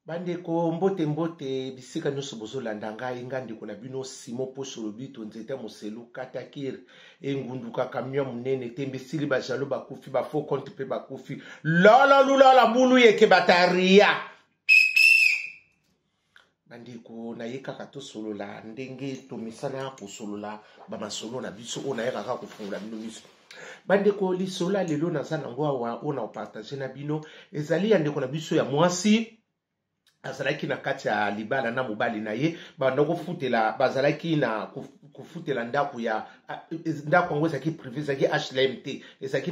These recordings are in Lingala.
Bandeko mbote mbote bisika nyonso bozolanda ngai ngandeko na bino Simon Pocholobi tonzete moselu katakir engunduka kamyo munene tembesili bajalo bakufi ba faux compte pe bakufi lala lula bulu yeke bataria bandeko na yeka kato solola ndenge tomisana ko solola ba masolo na biso ona yeka ka kufungula bino biso bandeko lisola lelo nazana ngwa ona partager na bino ezali ya ndeko na biso ya mwasi azalaki na kati ya libala na mobali na ye banda kofutela bazalaki na kofutela ndako ya ndako ngo ezaki privé ezaki HLMT ezaki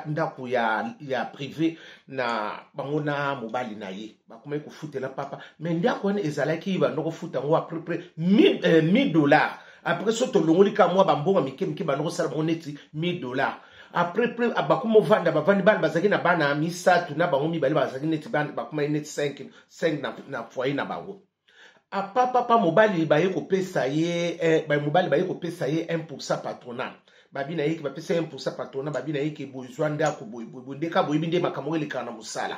ndako ya privé na bango na mobali na ye bakomai kofutela papa mais ndako wana ezalaki banda kofuta ngo à peu près $1000 après so tolongoli ka mwa bambonga mike banda kosala bango neti $1000 après bakumo vanda bavandi bana bazaki na bana misatu na bango mibale bazaki neti bana bakuma neti 5 na foyer na bango papa mobali baye ko pesa ye mobali baye ko pesa ye 1% patronat babi na yiki ba pesa 1% patronat babi na yiki boizwanda ko boyebindeka boyebinde makambo elekana musala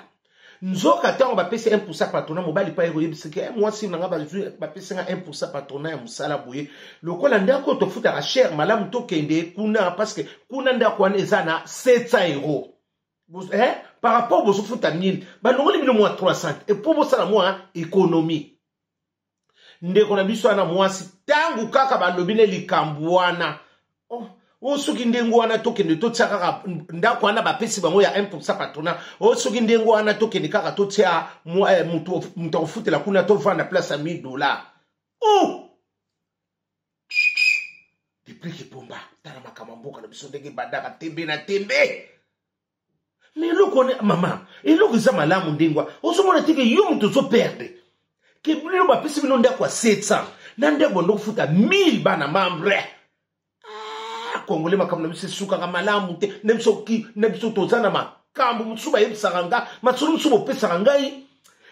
nzoka tango ba pesa 1% patronat mobali pa yeko yebisike mwasi nanga ba pesa 1% patronat ya musala boye lokola ndako to futa cher malamu to kende kuna parce que kuna ndako wana ezana 700 €. Par rapport aux futa 1000 ba ngoli bino mwa 300 et pour bosala mwa économie ndeko na biso na mwasi tangu kaka balobine likambwana osoki ndengo wana tokende totia kaka ndako wana bapesi bango ya 1% patronat osoki ndengo wana tokende kaka totia mutu ofutela kuna tovanda place à $1000 depuis que bomba tala makamamboka na biso ndenge badaka tembe na tembe mais eloko mama eloko eza malamu ndengwa osomona teke yo mutu ozoperde ke bino bapesi bino ndako ya 700 na ndeko ndokufuta 1000 bana membre Congolais makambo na biso suka ka malamu te nemso tozana makambo mutsuba yebisanga matsulu mutsuba opesa ngai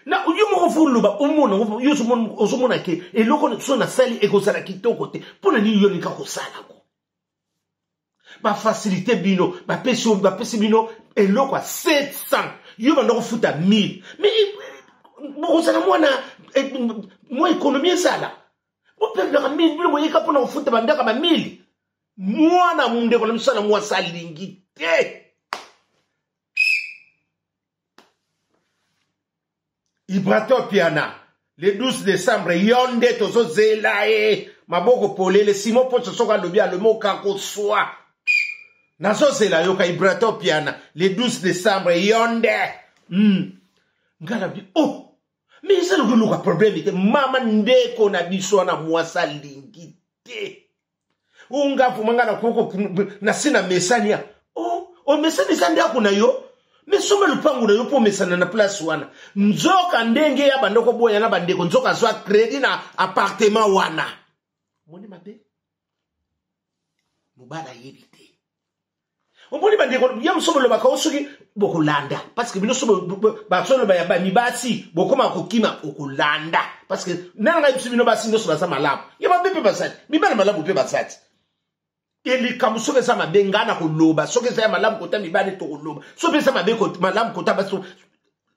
na uyu mo vuluba umona yo ozomona ke eloko so na sali ekozala kitoko te pona ni yo nika kosala ko ba facilité bino ba pesi bino eloko 700 yo bando kofuta 1000 mais bozala mwana mo économie sala bo perdre 1000 bino boyeka pona kofuta bandaka ba 1000 mwana mundeko na misala mwa salingi te Ibrato Piana le 12 décembre yonde tozo zelae maboko polele Simon Pocho soka lobia le mot kako soi nazo zela yoka Ibrato Piana le 12 décembre yonde ngala bi mais c'est le problème te mama ndeko na biso na mwa salingi te unga fumanga na koko na sina mesania mesani sandi akuna yo mesoma lupangu na yo po mesana na place wana nzoka ndenge ya bandoko boya na bandeko nzoka zwa credit na appartement wana moni mabe mubala yebite omoni bandeko ya msomo lo baka osoki bokolanda parce que bino somo ba solo ba ya ba mibasi bokoma kokima okolanda parce que nanga biso bino basi ndo so basa malamu ya mabe basati mibala malamu pe basati eli kamusoke sa mabengana ko loba soke sa malamu kota mibali to ko loba so pesa mabe ko malamu kota baso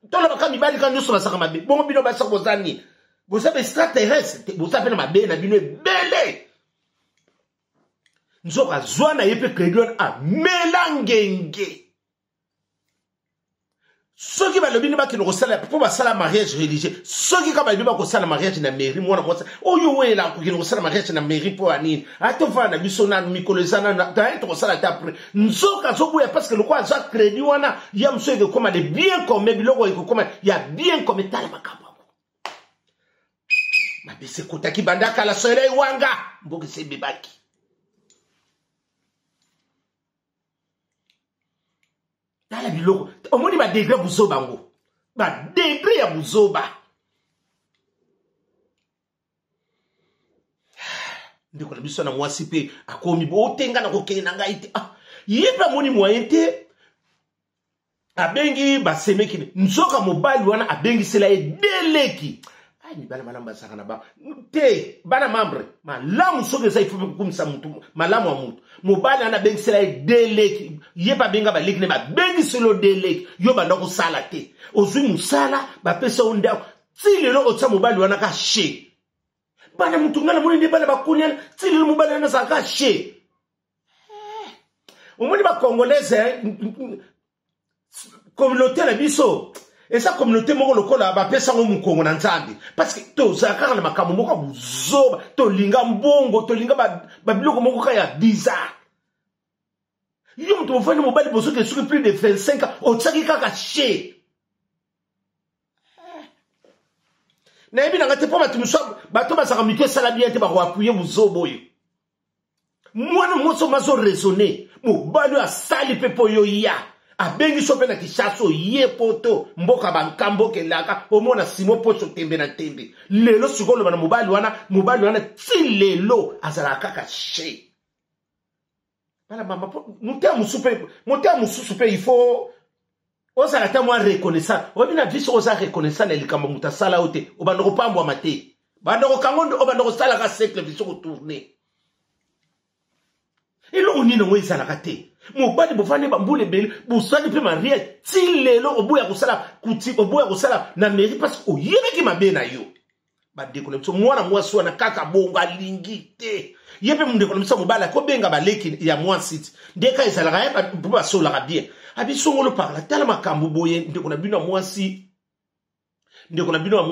to loba ka mibali kan nyuso basaka mabe bongo bino basa ko zani bo sabe extraterrestre bo sabe na mabe na bino bele nzoka zwana yepe credit a melangenge soki balobi ba kino kosala pour basala mariage religieux soki ka balobi ba kosala mariage na mairie mwana mwasa oyo wela ko kino kosala mariage na mairie po anini atova na biso na mikolezana na to kosala ta après nzoka zobuya parce que le quoi za crédit wana ya mseke koma de bien comme biloko iko koma ya bien comme tala makambo mabese kotaki bandaka la soleil wanga mboki se bebaki Dala biloko omoni ba degré buzoba ngo ba degré ya buzoba ndiko na biso na mwasi pe akomi bo tenga na kokena ngai te yeba moni moyen te abengi ba semeki nzoka mobali wana abengi sela deleki ni bana malamba sakana ba te bana membre malamu soke za ifu kumisa mutu malamu wa mutu mobali ana bengi sela deleki yeba benga ba leki ne ba bengi selo deleki yo ba ndako sala te ozwi musala ba pesa onda ti lelo otsa mobali wana ka she bana mutunga na moni bana bakunya ti lelo mobali wana sa ka she omoni ba congolaise communauté la biso et sa communauté moko lokola ba pesa ngo mukongo na nzambi parce que to za kaka na makambo moko buzoba to linga mbongo to linga ba biloko moko ka ya bizarre yo mtu mfanye mobali boso ke sur plus de 25 ans otsaki kaka she na yebi na ngate po batu muso bato basaka mike sala bien te ba ko appuyer buzobo yo mwana moso mazo raisonner mobali asali pepo yo ya abengi sope na kishaso ye poto mboka bankambo kelaka omona simo pocho tembe na tembe lelo sikolo bana mobali wana ti lelo azala kaka she bala mama mutia mususu pe il faut osala ta moi reconnaissant obina biso osa reconnaissant na likambo mutasala ote obandoko pambwa mate bandoko kangondo obandoko sala ka cercle biso ko tourner ilo unina ngweza nakate mobali bofane bambule bele busali pe maria ti lelo obuya kusala na mairie parce que oyebeki mabe na yo badeko na biso mwana mwasi wana kaka bonga lingi te yebe mundeko na biso mobala ko benga baleki ya mwasi ndeka ezalaka ya po basolaka bien abisongolo parla tala makambo boye ndeko na bino mwasi ndeko na bino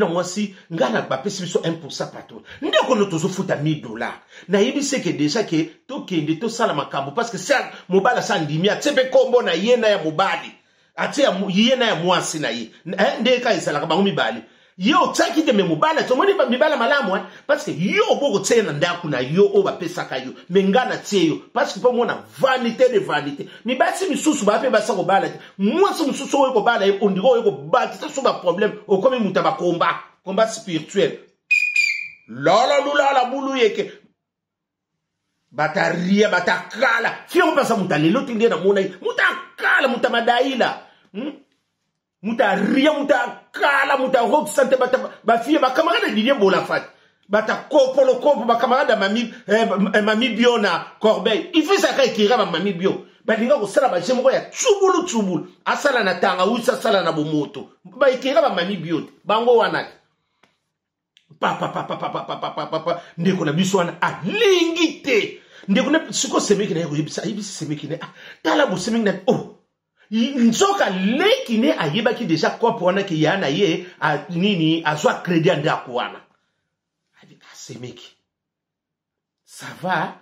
mwasi ngana bapesi biso 1% pato ndeko no tozofuta $1000 na yebise ke déjà ke to kende to sala makambo parce que ça mobala sa ndimi atsepe kombo na yena ya mobali atia yena ya mwasi na ye ndeka isala ka bango mibali yo tsaki te me mobala to moni mibala malamu parce que yo boko tsena ndaku na yo o bapesaka yo mengana tseyo parce que po mona vanité de vanité mi basi misusu ba pe basa ko bala mwasi misusu o ko bala e ondiro o ko bala ta so ba problème o comme muta ba combat spirituel la bulu yeke bataria batakala fio pasa muta lelo tinde na mona mutakala mutamadaiila muta ria muta kala muta rock sante ba fie ba camarade didier bolafat bata kopo ba camarade mami bio na Corbeil il fait ça ka ikira ba mami bio ba linga ko sala ba jemo ya tsubulu asala na tanga usa sala na bomoto ba ikira ba mami bio bango wana papa ndeko na biso wana alingite ndeko na siko semeki na yebisa semeki na tala bo semeki na nzoka leki ne ayebaki deja kopo wana ki yana ye nini azwa crédit ndako wana abi asemeki ça va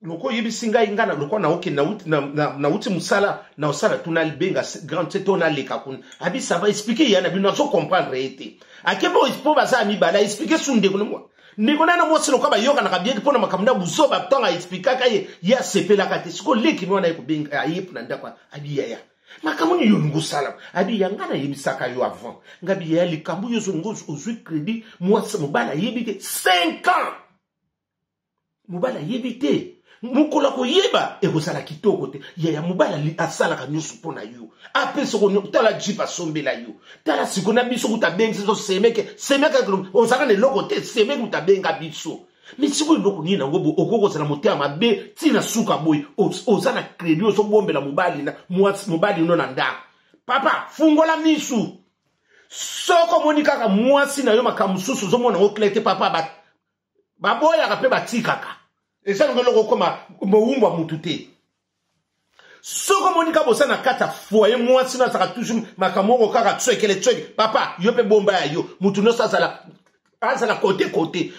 loko yebisi ngai ngana loko na oke na uti musala na osala tuna libenga grand tetona leka kun abi ça va expliquer yana bino so comprendre ete akebo expo baza mi bala expliquer sunde ko mo ndiko nana mo sino kwa yoka na kabie pona makamda buzoba tonga expliquer kaye ya sepela kate siko leki no na ikubenga ayep na ndako abi ya makamuni yongo sala abi yangana yebisaka yo avant ngabi ya likambu yo zongo ozwi crédit mwasi mobala yebite 5 ans mobala yebite mukola ko yeba e kosala kitoko te ya mobala li asala ka nyosu pona yo apeso ko tala jipa sombela yo tala sikona biso kutabenga so semeke ozaka ne loko te semeke kutabenga biso misiku loko nina ngobo okoko zala motea mabe tina suka boy ozana crédit oso bombela mobali na mobali no na ndako papa fungola misu soko moni kaka mwasi na yo makamususu zo mona oklete papa ba boya ka pe batikaka esa ngelo koma moumbwa mutute soko moni ka bosana kata foye mwasi na saka toujours makamoko kaka tsweke papa yo pe bomba ya yo mutu no sazala azala côté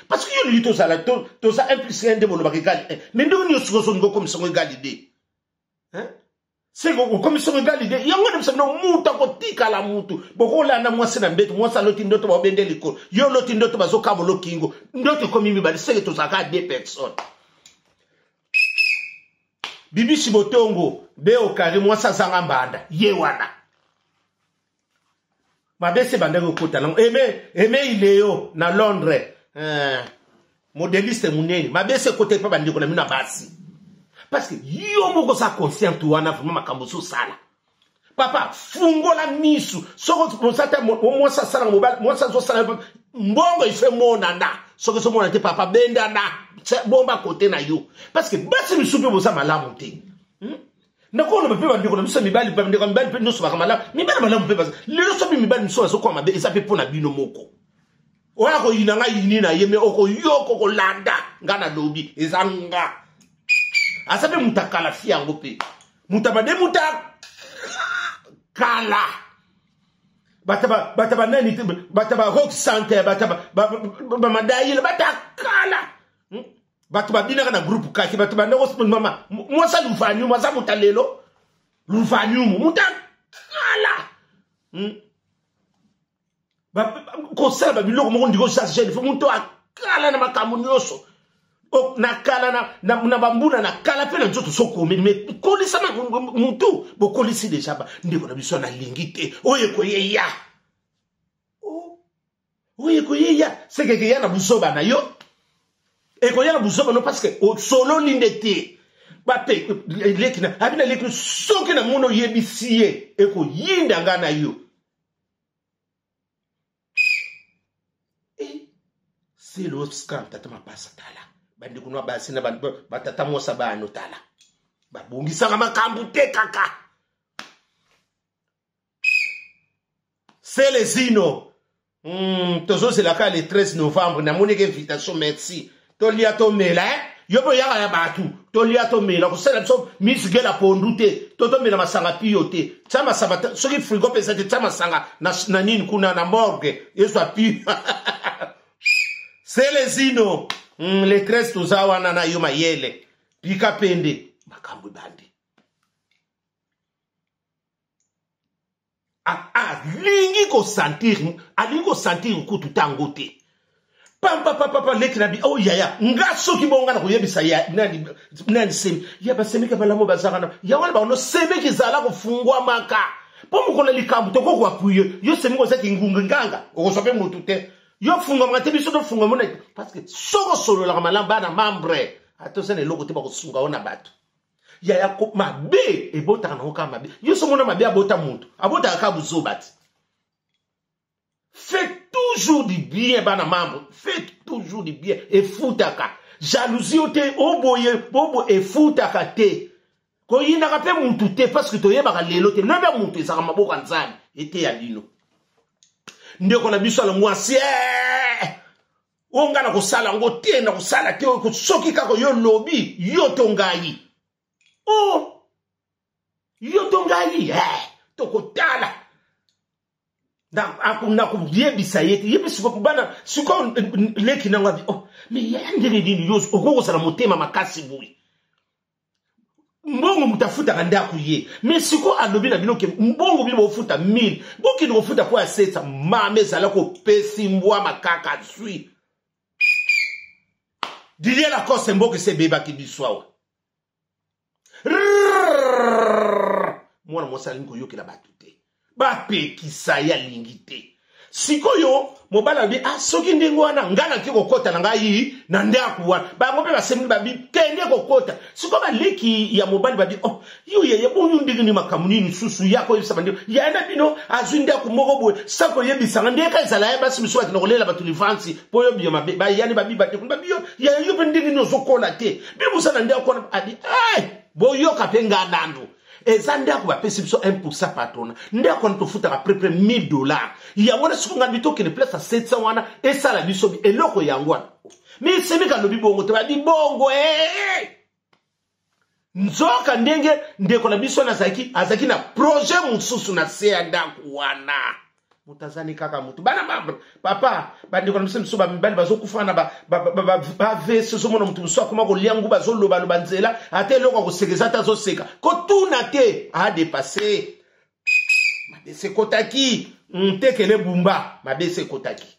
parce que yo lito sala to ça implique un développement égal mais ndongo ni soso ngo comme songo égalité hein c'est comme songo égalité yango de sabno muta ko tika la mutu boko la na mwasi na mbeto mwasa loti ndoto ba bende liko yo loti ndoto bazo kabo lokingo ndoto ko mimi ba c'est to saka deux personnes bibi sibotongo be okari mwasa zanga mbanda ye wana mabese bandego kota na eme ileo na Londres modéliste munene mabese kota pa bandeko na mina basi parce que yo moko sa conscient wana vraiment makambo so sala papa fungola misu soko mosata mo sa sala mobile mo sa so sala mbongo ife mona na soko so mona te papa benda na bomba côté na yo parce que basi misupe bosa malamu te Ndako na pepa ndiko na biso mibali pa ndiko mibali pe nyonso bakamala mibali malamu pe basa lelo so pe mibali miso aso kwa mabe eza pe pona bino moko oya ko yinanga yini na yeme oko yoko ko landa ngana lobi eza nga asa pe mutakala fiango pe mutabade muta kala bataba nani bataba rock center bataba madayile batakala bataba bina kana groupe kaki bataba ndako spon mama mwasa lufanyu mwasa mutalelo lufanyu mutakala ko sala babiloko moko ndiko charger il faut muntu akala na makambo nyonso na kala na bambuna na kala pe na nzoto sokome mais kolisa na muntu bokolisi déjà ba ndiko na biso na lingite oye ko yeya oye ko yeya c'est que ya na busoba na yo e ko ya na busoba no parce que o solo lindete ba pe lekina abina lekina soki na mono yebisiye e ko yinda ngana yo c'est le scam tatama pasa tala bandi kunwa basi na batata mosa ba anotala babungisa kama kambu te kaka c'est les zino toujours c'est la cas le 13 novembre na monike invitation merci to lia to mela yobo yaka ya batu to lia to mela ko sala so miss gela pondute to mela masanga piyote tsama sabata soki frigo pesa te tsama sanga na nini kuna na morgue yeso api c'est les zino les 13 tuzawa na yo mayele pika pende makambo bandi lingi ko sentir kutu tangote papa lekina bi oh yaya nga soki bonga na kuyebisa ya nani semi ya basemika balamo bazakana ya wala ba no semeki zala kufungwa maka po mukona likambu to ko kwapuye yo semiko zaki ngunganga okosope mutu te yo funga mate biso do funga mona parce que soko solo la malamba na membre atose ne loko te ba ko sunga ona bato ya ko mabe e bota na oka mabe yo so mona mabe abota mutu abota ka buzobati faites toujours du bien bana membre faites toujours du bien et futaka jalousie ote oboye bobo e futaka te ko yina ka pe mutu te parce que to yeba ka lelo te no ba mutu ezaka maboka nzambe ete ya lino ndeko na biso la mwasi onga na kusala ngo te na kusala te ko soki kako yo lobi yo tongai yo tongai to kotala na akuna ku yebisa yeti yebisa ko bana siko leki na ngabi mais yandele dini yo okoko sala motema makasi bui mbongo mutafuta kanda kuye mais siko alobi na binoke mbongo bino bofuta 1000 boki no futa kwa seta mame sala ko pesi mbwa makaka sui dilia la cause mboke se beba kibiswawa mwana mosali ngo yokela batute ba pekisa ya lingite sikoyo mobala bi soki ndengo wana ngana kiko kota na ngai na ndaku wana ba ngope basemi babi kende kokota siko ba leki ya mobali babi yo ye bonyu ndingi ni makamunini susu yako yebisa bandi ya enda bino azwinda ku mogobo sako yebisa ndeka izala ya basi miswa kino kolela batulivansi poyo biyo mabe ba yani babi bati babi yo ya yo ndingi no zokola te bibu sana ndako kona adi boyo kapenga nandu ezanda ko ba pesi biso 1% patona ndako ntofuta ka près $1000 ya wana sikunga bitoke ne place à 700 wana esala biso bi eloko yangwana mais semika lobi bongo te ba di bongo nzoka ndenge ndeko na biso na azaki na projet mususu na se ndako wana mutazani kaka mutu bana papa bandeko na biso ba mibali bazokufana ba vese zo mona mutu so akoma ko liangu bazoloba lo banzela ate eloko ko sekeza ta zo seka ko tuna te a dépasser mabese kotaki ntekele bumba mabese kotaki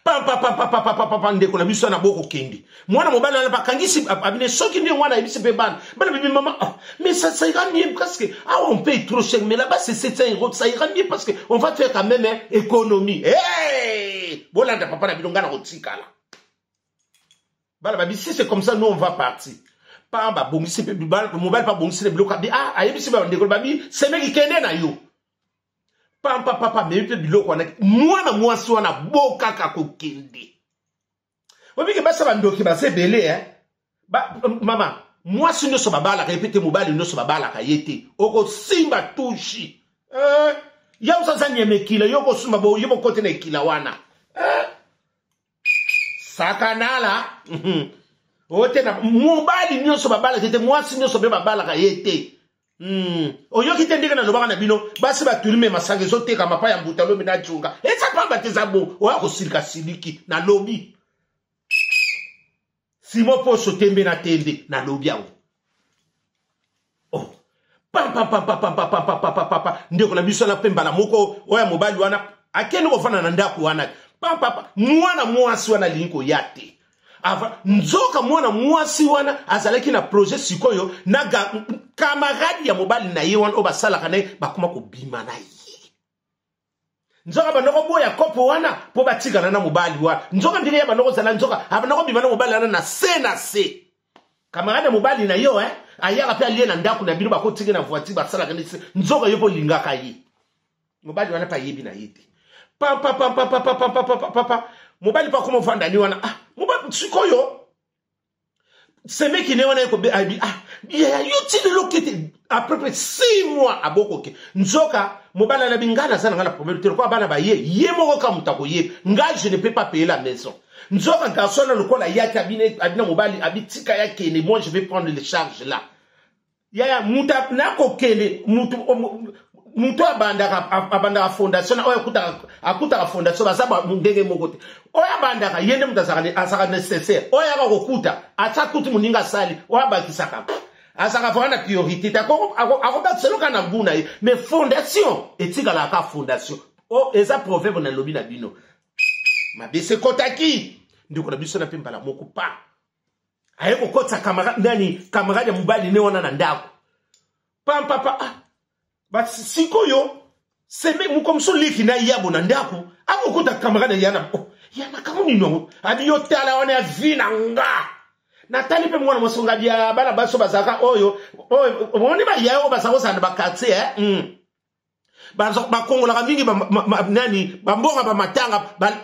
papa ndeko na biso na boko kendi mwana mobala na bakangisi abine soki ndi mwana ebisi pe bana bibi mama mais ça ira mieux parce que on paye trop cher mais là-bas c'est 700 €, ça ira mieux parce que on va faire quand même économie bolanda papa na bilonga na kotikala bala babi si c'est comme ça nous on va partir pa bongisi pe mobile pa bongisi le bloc abi ayebisi ba ndeko babi semeki kende na yo papa mais peut biloko wana mwana mwasi wana boka ka kokende obike basa bandoki base belé mama mwasi nyonso babalaka ye pete mobali nyonso babalaka ye te okosimba tushi ya usaza nyemekila yo kosumba bo yo bokote na ekila wana sakanala ote na mobali nyonso babalaka te mwasi nyonso be babalaka ye te oyo kite ndenge na lobaka na bino basi batulime masanga ezoteka mapa ya mbuta lobi na chunga eza pamba te za bo oya kosilika siliki na lobi simo poso tembe na tende na lobi yango ndeko na biso na pemba na moko oya mobali wana akeni kofana na ndako wana mwana mwasi wana linko yate nzoka mwana mwasi wana azalaki na projet sikoyo na kamaradi ya mobali na ye wana o basalaka na ye bakoma kobima na ye nzoka banoko boya kopo wana po batikana na mobali wana nzoka ndenge ya banoko zala nzoka abanoko bima na mobali wana na se kamaradi ya mobali na yo ayaka pe alie na ndako na bino bakotika na voiture basalaka na nzoka yo po lingaka ye mobali wana pa yebi na ye te mobali pa koma vanda ni wana mobali sikoyo semeki ne wana ko be ya yuti lokete à peu près 6 mois abokoke nzoka mobali na bingana sana ngala problème te ko bana ba ye moko ka mutako ye nga je ne peux pas payer la maison nzoka garçon le ko la yaki abina mobali abitika yake ne moi je vais prendre les charges là ya muta na ko kene mutu abandaka fondation oya akuta fondation basaba ndenge moko te oya bandaka yende mutu asaka nécessaire oya akokuta atakuti muninga sali oya bakisaka asaka vraiment priorité akobakiseloka na nguna ye mais fondation etikalaka fondation o eza proverbe na lobi na bino mabese kotaki ndiko na biso na pe mbala moko pa aye kokotsa kamarade ya mobali ne wana na ndako basi sikoyo seme mukomso liki na yabo na ndako akokuta kamarade yana yana kamuni no abi yotala wana vina nga natali pe mwana mosonga bia bana baso bazaka oyo moni ba yayo basako sana bakatse bakongola mingi nani bambonga ba matanga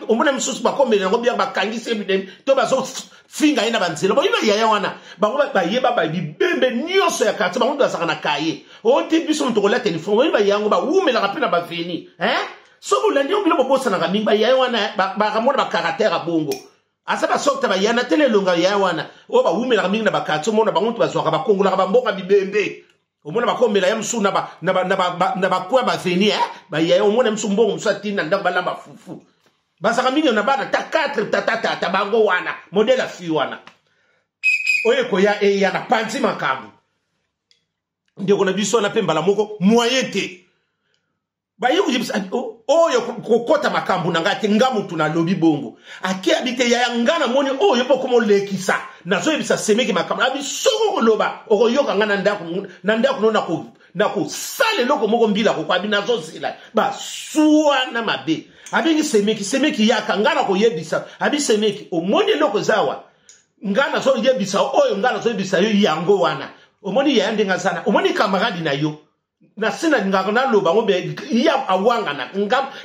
omona misusu bakomela ngo bia bakangise bidem to bazo finga ina banzela bo iba yaya wana ba yeba ba bibembe nyoso ya katse bango basaka na kaye o te biso mtokola telefone iba yango ba umela kapena ba veni so bolandi obilo bobosa na mingi ba yaya wana ba kamona ba caractère bongo asa ba sokta ba yana telelonga yaya wana o ba umela mingi na ba katse mona bango bazwaka bakongola ba mbonga bibembe omona bakomela ya msu na ba kwa ba veni ba yaya omona msu mbongo msu atina ndako balamba fufu basaka mingi na bana ta 4 tata bango wana modela fi wana oye ko ya ya na panzi makambu ndeko na biso na pembala moko moyete ba yeku jibisa oyo kokota makambu na ngati ngamutu na lobi bongo akia bite ya ngana moni oyo po komo lekisa nazo yebisa semeki makambu abi soko loba okoyoka ngana ndako na ko sale loko moko mbila ko kwabi nazo zila ba suwa na mabe abi semeki yaka ngana ko yebisa abi semeki omoni loko zawa ngana zo yebisa oyo ngana zo yebisa yo yango wana omoni ya ndinga sana omoni kamaradi na yo na sina ngako na loba ngobe ya awanga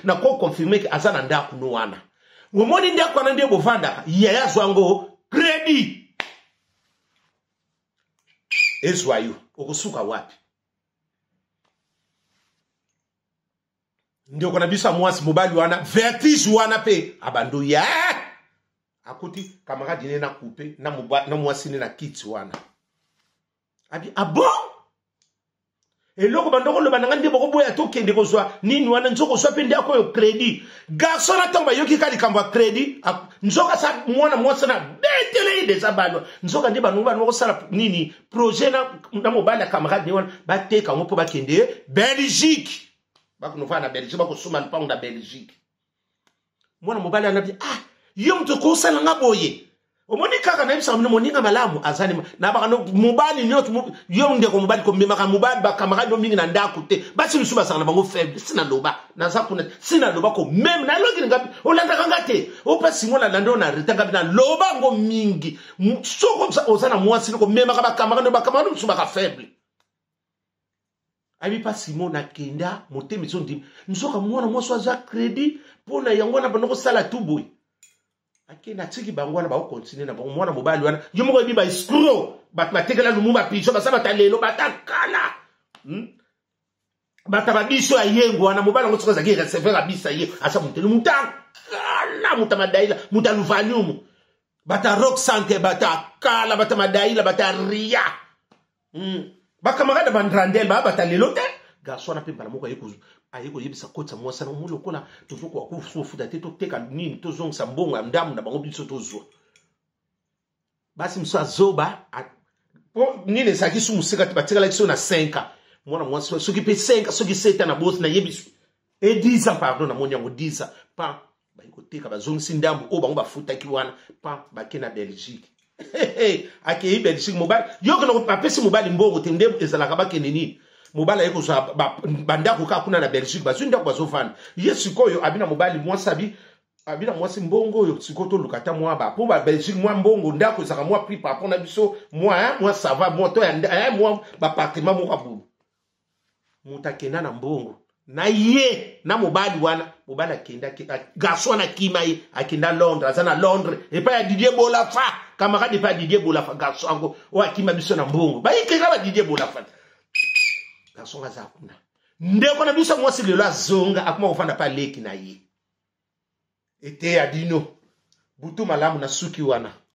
na ko confirmer ke azana ndako no wana omoni ndako na ndebo vanda ya zwango credit ezwayo okusuka wapi ndio kona bisa mwasi mobali wana vertige wana pe abando ya akuti kamaradi ne na coupe na mwasi ne na kiti wana abi abo eloko bandoko lo bananga ndebo ko boya to kende ko zwa nini wana nzoko zwa pe ndako yo credit garçon atamba yoki kali kamba credit nzoka sa mwana mwasi na betele ide za balo nzoka ndi banunga no sala nini projet na mobali ya camarade wana bateka ngopo bakende Belgique bakunova na Belgique bakusuma mpango na Belgique mwana mobali anabi yo mtu ko sala ngaboye omoni kaka na bisa mno moninga malamu azani na baka no mobali nyoto yo ndeko mobali ko mema mobali ba camarade mingi na ndako te basi lusuba sana bango faible sina loba na zakuna sina loba ko même na loki ngapi olanda kangate o pasi ngola lando na ritanga bina loba ngo mingi soko ozana mwasi ko mema ka ba camarade lusuba ka faible abi pasi mona kenda motemi zondi nsoka mwana mwasi za credit pona yango na banoko sala tuboy akena tiki bango wana ba continue na bango mwana mobali wana yo moko bi ba escroc batekela lumumba picho basaba talelo batakala bataba biso ayengo wana mobali ngo tsoza ki recevoir abisa ye asa mutelu mutakala mutamadaila mutaluvanium bata rock santé bata kala bata madaila bata ria bakamagada bandrandel bata lelote garçon na pemba moko ayeko yebisa kotsa mwasa na mulokola tozoko akufufuda te toteka nini tozongisa mbongo ya ndamu na bango biso tozwa basi mso azoba nini ezalaki su musika te batikala kiso na 5 mwana mwasi soki pe 5 soki 7 na bosi na yebisu e 10 ans pardon na moni yango 10 ans pa bayikoteka bazongisi ndambu oyo bango bafutaki wana pa bake na Belgique akei Belgique mobali yokona bapesi mobali mbongo te nde ezalaka bakende nini mobala yeko za bandako ka kuna na Belgique bazunda kwa zofana yesikoyo abina mobali mwasi abina mwasi mbongo yo sikoto lukata mwa ba po ba Belgique mwa mbongo ndako zaka mwa prix par rapport na biso mwa ça va mwa to ya mwa ba appartement mwa kabu mutakenda na mbongo na ye na mobali wana mobali akenda garçon na kimai akenda Londres azana Londres et pas ya Didier Bolafa camarade pas Didier Bolafa garçon ngo o akima biso na mbongo ba yikeka ba Didier Bolafa garçon azakuna ndeko na biso mwasi lelo azonga akuma kufanda pa leki na ye ete ya dino butu malamu na suki wana